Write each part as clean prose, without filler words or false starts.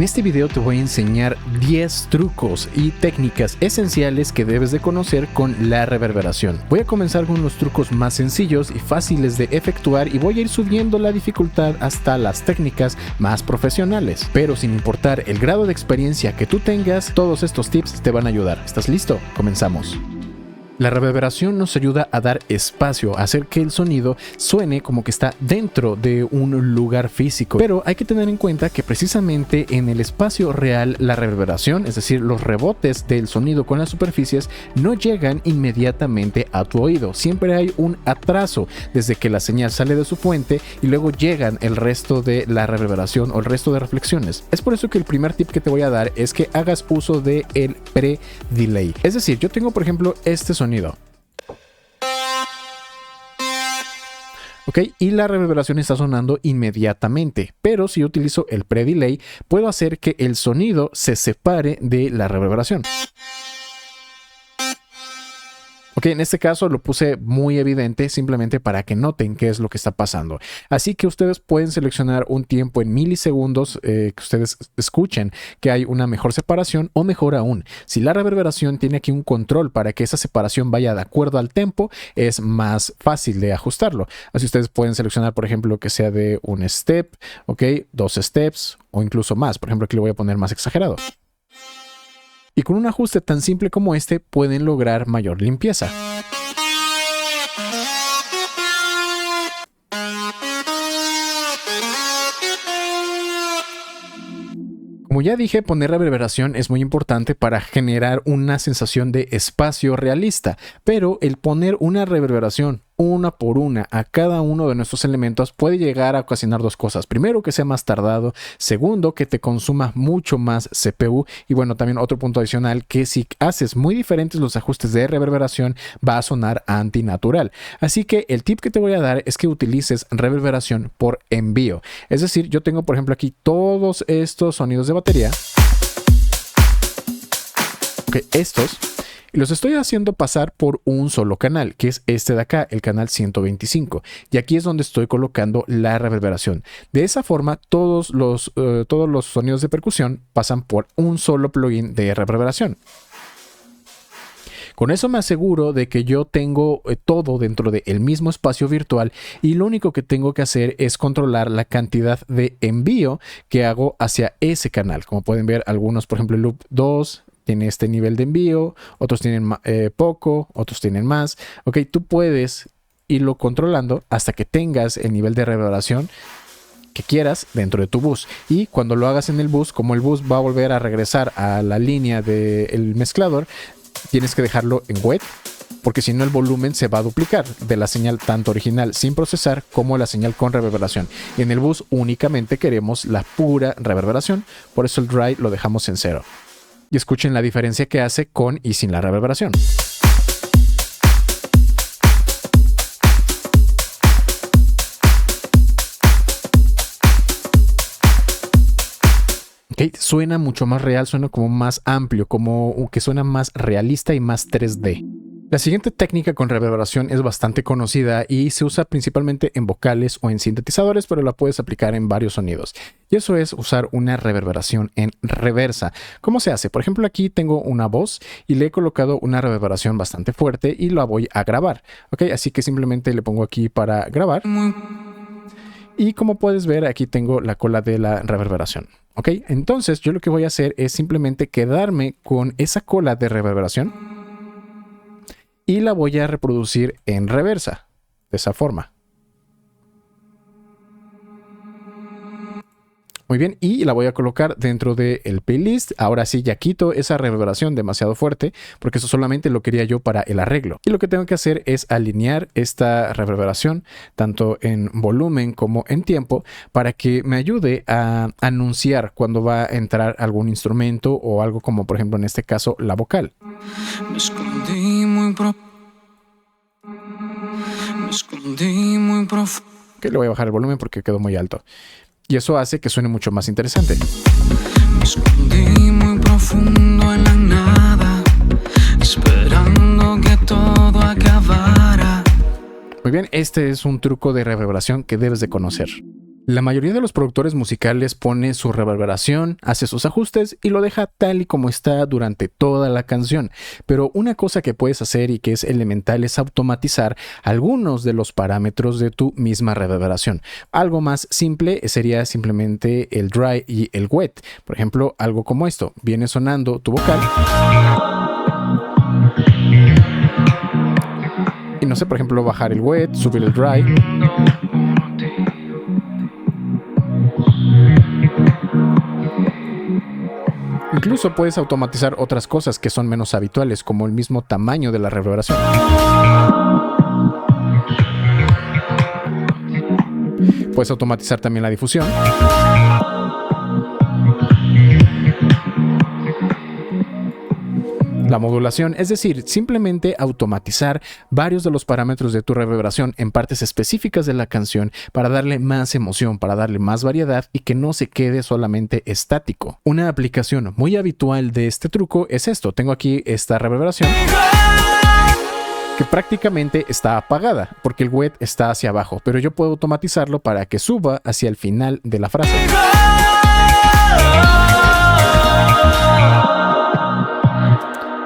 En este video te voy a enseñar 10 trucos y técnicas esenciales que debes de conocer con la reverberación. Voy a comenzar con los trucos más sencillos y fáciles de efectuar y voy a ir subiendo la dificultad hasta las técnicas más profesionales. Pero sin importar el grado de experiencia que tú tengas, todos estos tips te van a ayudar. ¿Estás listo? Comenzamos. La reverberación nos ayuda a dar espacio, a hacer que el sonido suene como que está dentro de un lugar físico. Pero hay que tener en cuenta que precisamente en el espacio real la reverberación, es decir, los rebotes del sonido con las superficies, no llegan inmediatamente a tu oído. Siempre hay un atraso desde que la señal sale de su fuente y luego llegan el resto de la reverberación o el resto de reflexiones. Es por eso que el primer tip que te voy a dar es que hagas uso del pre-delay. Es decir, yo tengo por ejemplo este sonido. Ok, y la reverberación está sonando inmediatamente, pero si yo utilizo el pre-delay, puedo hacer que el sonido se separe de la reverberación. Ok, en este caso lo puse muy evidente simplemente para que noten qué es lo que está pasando. Así que ustedes pueden seleccionar un tiempo en milisegundos que ustedes escuchen que hay una mejor separación, o mejor aún, si la reverberación tiene aquí un control para que esa separación vaya de acuerdo al tempo, es más fácil de ajustarlo. Así ustedes pueden seleccionar, por ejemplo, que sea de un step, ok, 2 steps o incluso más. Por ejemplo, aquí lo voy a poner más exagerado. Y con un ajuste tan simple como este pueden lograr mayor limpieza. Como ya dije, poner reverberación es muy importante para generar una sensación de espacio realista, pero el poner una reverberación una por una a cada uno de nuestros elementos puede llegar a ocasionar dos cosas. Primero, que sea más tardado. Segundo, que te consuma mucho más CPU. Y bueno, también otro punto adicional, que si haces muy diferentes los ajustes de reverberación, va a sonar antinatural. Así que el tip que te voy a dar es que utilices reverberación por envío. Es decir, yo tengo por ejemplo aquí todos estos sonidos de batería. Ok, estos. Y los estoy haciendo pasar por un solo canal, que es este de acá, el canal 125. Y aquí es donde estoy colocando la reverberación. De esa forma, todos los sonidos de percusión pasan por un solo plugin de reverberación. Con eso me aseguro de que yo tengo todo dentro del mismo espacio virtual y lo único que tengo que hacer es controlar la cantidad de envío que hago hacia ese canal. Como pueden ver, algunos, por ejemplo, el loop 2... tiene este nivel de envío, otros tienen poco, otros tienen más. Ok, tú puedes irlo controlando hasta que tengas el nivel de reverberación que quieras dentro de tu bus. Y cuando lo hagas en el bus, como el bus va a volver a regresar a la línea del mezclador, tienes que dejarlo en wet, porque si no el volumen se va a duplicar de la señal tanto original sin procesar como la señal con reverberación. Y en el bus únicamente queremos la pura reverberación, por eso el dry lo dejamos en 0. Y escuchen la diferencia que hace con y sin la reverberación. Okay, suena mucho más real, suena como más amplio, como que suena más realista y más 3D. La siguiente técnica con reverberación es bastante conocida y se usa principalmente en vocales o en sintetizadores, pero la puedes aplicar en varios sonidos. Y eso es usar una reverberación en reversa. ¿Cómo se hace? Por ejemplo, aquí tengo una voz y le he colocado una reverberación bastante fuerte y la voy a grabar. ¿Ok? Así que simplemente le pongo aquí para grabar. Y como puedes ver, aquí tengo la cola de la reverberación. ¿Ok? Entonces yo lo que voy a hacer es simplemente quedarme con esa cola de reverberación y la voy a reproducir en reversa, de esa forma. Muy bien, y la voy a colocar dentro del playlist. Ahora sí, ya quito esa reverberación demasiado fuerte, porque eso solamente lo quería yo para el arreglo. Y lo que tengo que hacer es alinear esta reverberación, tanto en volumen como en tiempo, para que me ayude a anunciar cuando va a entrar algún instrumento o algo como, por ejemplo, en este caso, la vocal. Me escondí muy profundo. Ok, le voy a bajar el volumen porque quedó muy alto. Y eso hace que suene mucho más interesante. Me escondí muy profundo en la nada, esperando que todo acabara. Muy bien, este es un truco de reverberación que debes de conocer. La mayoría de los productores musicales pone su reverberación, hace sus ajustes y lo deja tal y como está durante toda la canción. Pero una cosa que puedes hacer y que es elemental es automatizar algunos de los parámetros de tu misma reverberación. Algo más simple sería simplemente el dry y el wet. Por ejemplo, algo como esto. Viene sonando tu vocal. Y no sé, por ejemplo, bajar el wet, subir el dry. Incluso puedes automatizar otras cosas que son menos habituales, como el mismo tamaño de la reverberación. Puedes automatizar también la difusión. La modulación, es decir, simplemente automatizar varios de los parámetros de tu reverberación en partes específicas de la canción para darle más emoción, para darle más variedad y que no se quede solamente estático. Una aplicación muy habitual de este truco es esto. Tengo aquí esta reverberación que prácticamente está apagada porque el wet está hacia abajo, pero yo puedo automatizarlo para que suba hacia el final de la frase.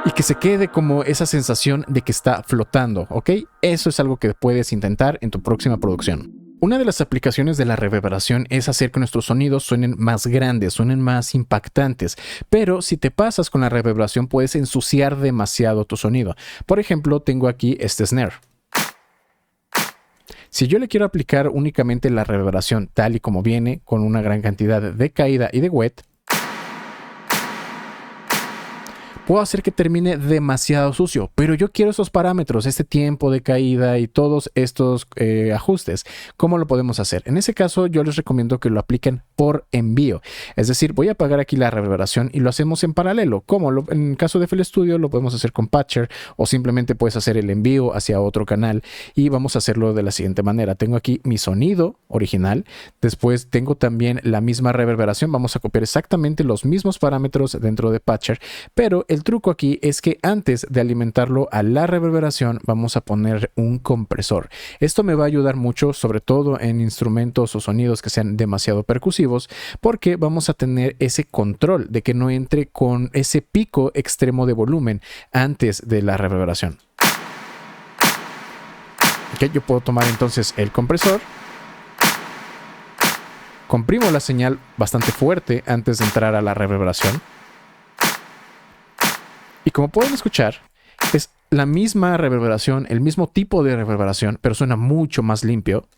Y que se quede como esa sensación de que está flotando, ¿ok? Eso es algo que puedes intentar en tu próxima producción. Una de las aplicaciones de la reverberación es hacer que nuestros sonidos suenen más grandes, suenen más impactantes, pero si te pasas con la reverberación puedes ensuciar demasiado tu sonido. Por ejemplo, tengo aquí este snare. Si yo le quiero aplicar únicamente la reverberación tal y como viene, con una gran cantidad de caída y de wet, puedo hacer que termine demasiado sucio, pero yo quiero esos parámetros, este tiempo de caída y todos estos ajustes. ¿Cómo lo podemos hacer? En ese caso, yo les recomiendo que lo apliquen por envío. Es decir, voy a apagar aquí la reverberación y lo hacemos en paralelo. En el caso de FL Studio lo podemos hacer con Patcher o simplemente puedes hacer el envío hacia otro canal y vamos a hacerlo de la siguiente manera. Tengo aquí mi sonido original, después tengo también la misma reverberación. Vamos a copiar exactamente los mismos parámetros dentro de Patcher, pero el truco aquí es que antes de alimentarlo a la reverberación vamos a poner un compresor. Esto me va a ayudar mucho, sobre todo en instrumentos o sonidos que sean demasiado percusivos, porque vamos a tener ese control de que no entre con ese pico extremo de volumen antes de la reverberación. Okay, yo puedo tomar entonces el compresor, comprimo la señal bastante fuerte antes de entrar a la reverberación. Y como pueden escuchar, es la misma reverberación, el mismo tipo de reverberación, pero suena mucho más limpio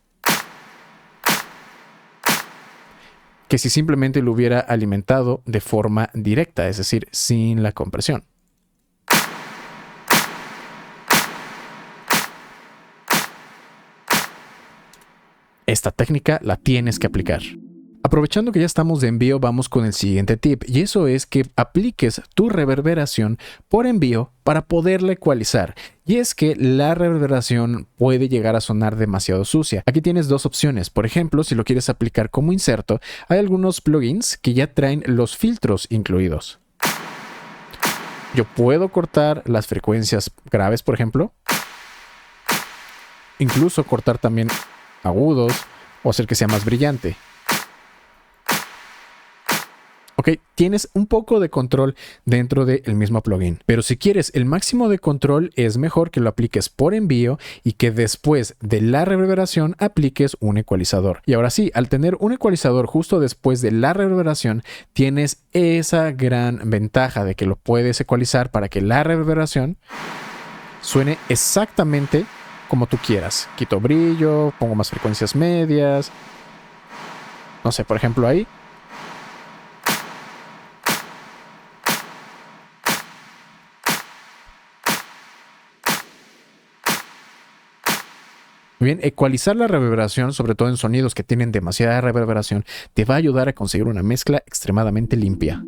que si simplemente lo hubiera alimentado de forma directa, es decir, sin la compresión. Esta técnica la tienes que aplicar. Aprovechando que ya estamos de envío, vamos con el siguiente tip, y eso es que apliques tu reverberación por envío para poderla ecualizar. Y es que la reverberación puede llegar a sonar demasiado sucia. Aquí tienes dos opciones. Por ejemplo, si lo quieres aplicar como inserto, hay algunos plugins que ya traen los filtros incluidos. Yo puedo cortar las frecuencias graves, por ejemplo. Incluso cortar también agudos o hacer que sea más brillante. Ok, tienes un poco de control dentro del mismo plugin, pero si quieres el máximo de control es mejor que lo apliques por envío y que después de la reverberación apliques un ecualizador. Y ahora sí, al tener un ecualizador justo después de la reverberación, tienes esa gran ventaja de que lo puedes ecualizar para que la reverberación suene exactamente como tú quieras. Quito brillo, pongo más frecuencias medias, no sé, por ejemplo ahí. Muy bien, ecualizar la reverberación, sobre todo en sonidos que tienen demasiada reverberación, te va a ayudar a conseguir una mezcla extremadamente limpia.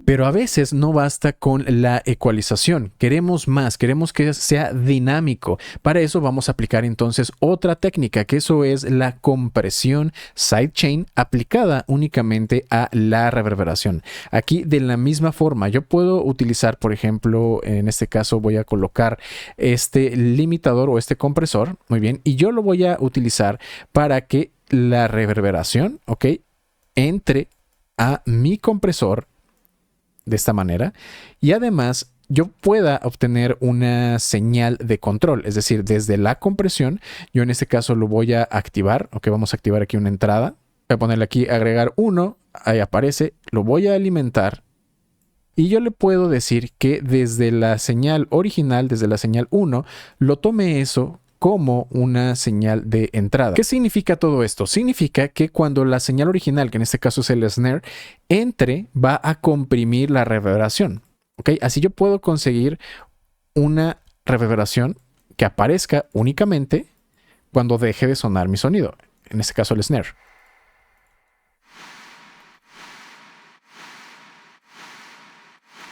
Pero a veces no basta con la ecualización, queremos más, queremos que sea dinámico. Para eso vamos a aplicar entonces otra técnica, que eso es la compresión sidechain aplicada únicamente a la reverberación. Aquí de la misma forma, yo puedo utilizar, por ejemplo, en este caso voy a colocar este limitador o este compresor, muy bien, y yo lo voy a utilizar para que la reverberación, ¿ok? Entre a mi compresor de esta manera y además yo pueda obtener una señal de control, es decir, desde la compresión, yo en este caso lo voy a activar, ok, vamos a activar aquí una entrada, voy a ponerle aquí agregar 1, ahí aparece, lo voy a alimentar y yo le puedo decir que desde la señal original, desde la señal 1, lo tome eso como una señal de entrada. ¿Qué significa todo esto? Significa que cuando la señal original, que en este caso es el snare, entre, va a comprimir la reverberación. ¿Ok? Así yo puedo conseguir una reverberación que aparezca únicamente cuando deje de sonar mi sonido. En este caso el snare.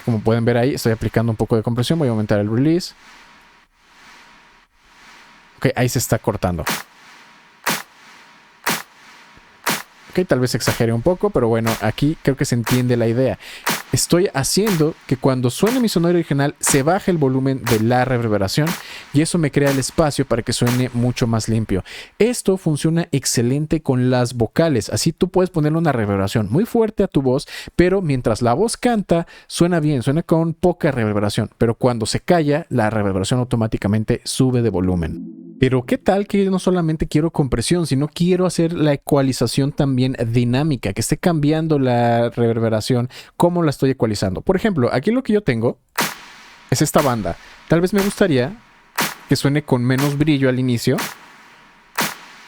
Como pueden ver ahí, estoy aplicando un poco de compresión. Voy a aumentar el release. Ok, ahí se está cortando. Ok, tal vez exagere un poco, pero bueno, aquí creo que se entiende la idea. Estoy haciendo que cuando suene mi sonido original se baje el volumen de la reverberación y eso me crea el espacio para que suene mucho más limpio. Esto funciona excelente con las vocales, así tú puedes ponerle una reverberación muy fuerte a tu voz, pero mientras la voz canta suena bien, suena con poca reverberación, pero cuando se calla la reverberación automáticamente sube de volumen. Pero ¿qué tal que no solamente quiero compresión, sino quiero hacer la ecualización también dinámica, que esté cambiando la reverberación, cómo la estoy ecualizando? Por ejemplo, aquí lo que yo tengo es esta banda. Tal vez me gustaría que suene con menos brillo al inicio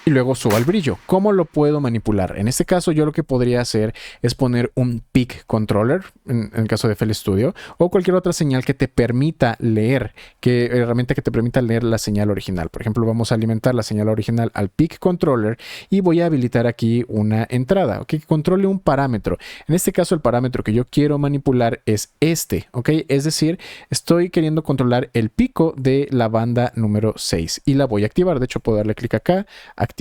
y luego suba el brillo. ¿Cómo lo puedo manipular? En este caso yo lo que podría hacer es poner un peak controller, en el caso de FL Studio, o cualquier otra señal que te permita leer, herramienta que te permita leer la señal original. Por ejemplo, vamos a alimentar la señal original al peak controller y voy a habilitar aquí una entrada, ¿ok? Que controle un parámetro. En este caso el parámetro que yo quiero manipular es este, ¿ok? Es decir, estoy queriendo controlar el pico de la banda número 6 y la voy a activar. De hecho, puedo darle clic acá, activar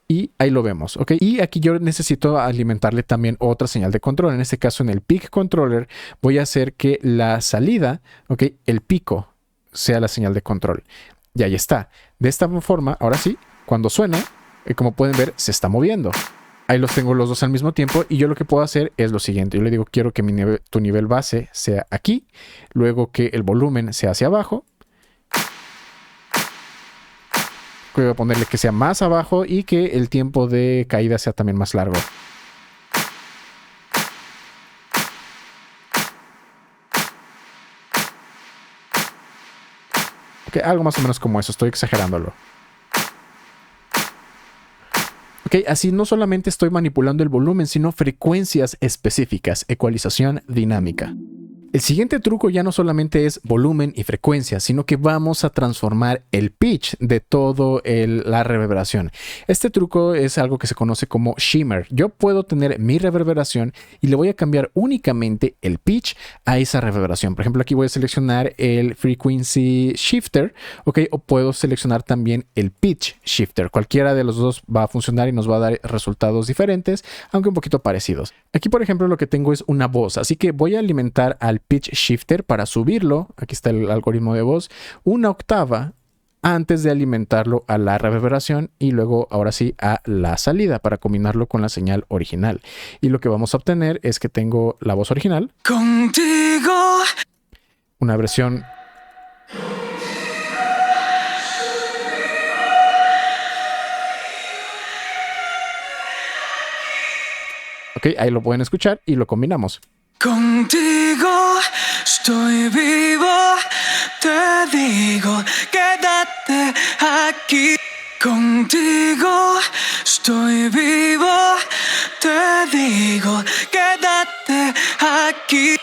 y ahí lo vemos, ¿ok? Y aquí yo necesito alimentarle también otra señal de control. En este caso en el peak controller voy a hacer que la salida, ¿ok? El pico sea la señal de control. Y ahí está. De esta forma, ahora sí, cuando suena, como pueden ver, se está moviendo. Ahí los tengo los dos al mismo tiempo y yo lo que puedo hacer es lo siguiente. Yo le digo, quiero que tu nivel base sea aquí, luego que el volumen sea hacia abajo. Voy a ponerle que sea más abajo y que el tiempo de caída sea también más largo. Okay, algo más o menos como eso, estoy exagerándolo. Ok, así no solamente estoy manipulando el volumen, sino frecuencias específicas, ecualización dinámica. El siguiente truco ya no solamente es volumen y frecuencia, sino que vamos a transformar el pitch de todo la reverberación. Este truco es algo que se conoce como shimmer. Yo puedo tener mi reverberación y le voy a cambiar únicamente el pitch a esa reverberación. Por ejemplo, aquí voy a seleccionar el frequency shifter, ¿ok? O puedo seleccionar también el pitch shifter. Cualquiera de los dos va a funcionar y nos va a dar resultados diferentes, aunque un poquito parecidos. Aquí, por ejemplo, lo que tengo es una voz, así que voy a alimentar al pitch shifter para subirlo, aquí está el algoritmo de voz, una octava antes de alimentarlo a la reverberación y luego ahora sí a la salida para combinarlo con la señal original. Y lo que vamos a obtener es que tengo la voz original, contigo, una versión ok, ahí lo pueden escuchar y lo combinamos. Contigo estoy vivo, te digo, quédate aquí. Contigo estoy vivo, te digo, quédate aquí.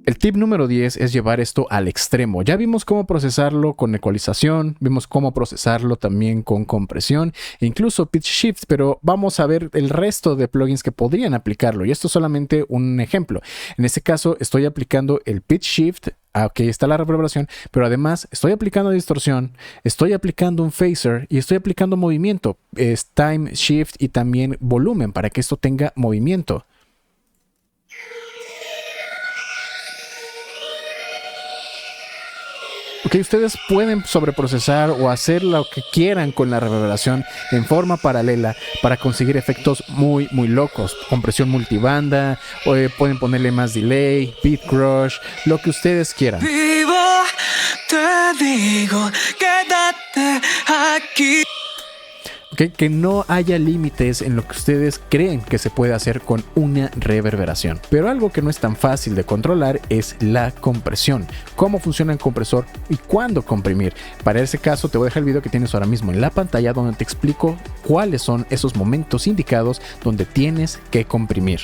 El tip número 10 es llevar esto al extremo. Ya vimos cómo procesarlo con ecualización, vimos cómo procesarlo también con compresión e incluso pitch shift, pero vamos a ver el resto de plugins que podrían aplicarlo. Y esto es solamente un ejemplo. En este caso estoy aplicando el pitch shift. Aquí está la reverberación, pero además estoy aplicando distorsión, estoy aplicando un phaser y estoy aplicando movimiento, es time shift y también volumen para que esto tenga movimiento. Ok, Ok, ustedes pueden sobreprocesar o hacer lo que quieran con la reverberación en forma paralela para conseguir efectos muy locos, compresión multibanda, o pueden ponerle más delay, beat crush, lo que ustedes quieran. Vivo, te digo, quédate aquí. Okay, que no haya límites en lo que ustedes creen que se puede hacer con una reverberación. Pero algo que no es tan fácil de controlar es la compresión. Cómo funciona el compresor y cuándo comprimir. Para ese caso te voy a dejar el video que tienes ahora mismo en la pantalla donde te explico cuáles son esos momentos indicados donde tienes que comprimir.